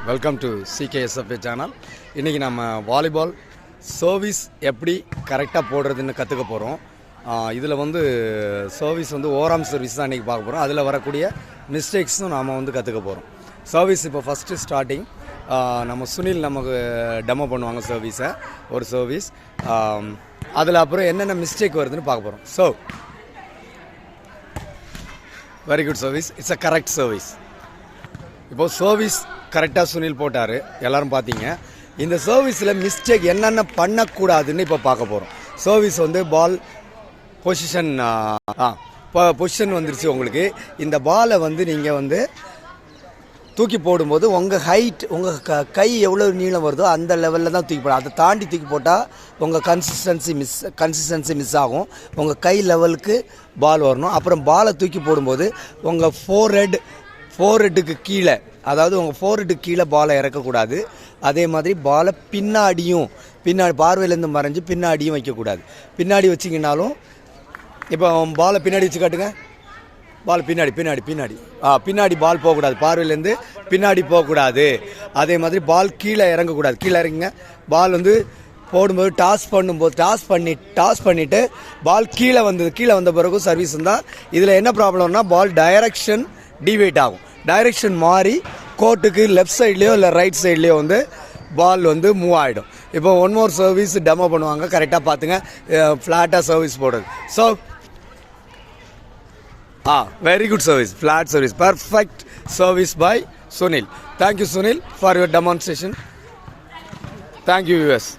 Welcome to சிகேஎஸ்எஃப்ஏ channel. இன்றைக்கி நம்ம volleyball service எப்படி கரெக்டாக போடுறதுன்னு கற்றுக்க போகிறோம். இதில் வந்து சர்வீஸ் வந்து ஓவராம் சர்வீஸ் தான் இன்றைக்கி பார்க்க போகிறோம். அதில் வரக்கூடிய மிஸ்டேக்ஸும் நாம் வந்து கற்றுக்க போகிறோம். சர்வீஸ் இப்போ ஃபஸ்ட்டு ஸ்டார்டிங் நம்ம சுனில் நமக்கு டெமோ பண்ணுவாங்க சர்வீஸை, ஒரு சர்வீஸ். அதில் அப்புறம் என்னென்ன மிஸ்டேக் வருதுன்னு பார்க்க போகிறோம். So very good service, it's a correct service. இப்போது சர்வீஸ் கரெக்டாக சுனில் போட்டார், எல்லோரும் பார்த்தீங்க. இந்த சர்வீஸில் மிஸ்டேக் என்னென்ன பண்ணக்கூடாதுன்னு இப்போ பார்க்க போகிறோம். சர்வீஸ் வந்து பால் பொசிஷன் பொசிஷன் வந்துருச்சு உங்களுக்கு. இந்த பாலை வந்து நீங்கள் வந்து தூக்கி போடும்போது உங்கள் ஹைட், உங்கள் கை எவ்வளோ நீளம் வருதோ அந்த லெவலில் தான் தூக்கி போடும். அதை தாண்டி தூக்கி போட்டால் உங்கள் கன்சிஸ்டன்சி மிஸ் ஆகும். உங்கள் கை லெவலுக்கு பால் வரணும். அப்புறம் பாலை தூக்கி போடும்போது உங்கள் ஃபோர்ஹெட்டுக்கு கீழே, அதாவது உங்கள் ஃபோர்ஹெட்டுக்கு கீழே பாலை இறக்கக்கூடாது. அதே மாதிரி பாலை பின்னாடி பார்வையிலேருந்து மறைஞ்சு பின்னாடியும் வைக்கக்கூடாது. பின்னாடி வச்சிங்கனாலும், இப்போ பாலை பின்னாடி வச்சு காட்டுங்க. பால் பின்னாடி பால் போகக்கூடாது, பார்வையிலேருந்து பின்னாடி போகக்கூடாது. அதே மாதிரி பால் கீழே இறங்கக்கூடாது. கீழே இறங்குங்க. பால் வந்து போடும்போது டாஸ் பண்ணிவிட்டு பால் கீழே வந்த பிறகு சர்வீஸ் இருந்தால் இதில் என்ன ப்ராப்ளம்னா பால் டைரக்ஷன் டிவேட் ஆகும். டைரெக்ஷன் மாறி கோர்ட்டுக்கு லெஃப்ட் சைட்லேயோ இல்லை ரைட் சைட்லேயோ வந்து பால் வந்து மூவ் ஆகிடும். இப்போ ஒன் மோர் சர்வீஸ் டெமோ பண்ணுவாங்க, கரெக்டாக பார்த்துங்க. ஃப்ளாட்டாக சர்வீஸ் போடுறது. So very good service, flat service, perfect service by Sunil. Thank you Sunil for your demonstration. Thank you viewers.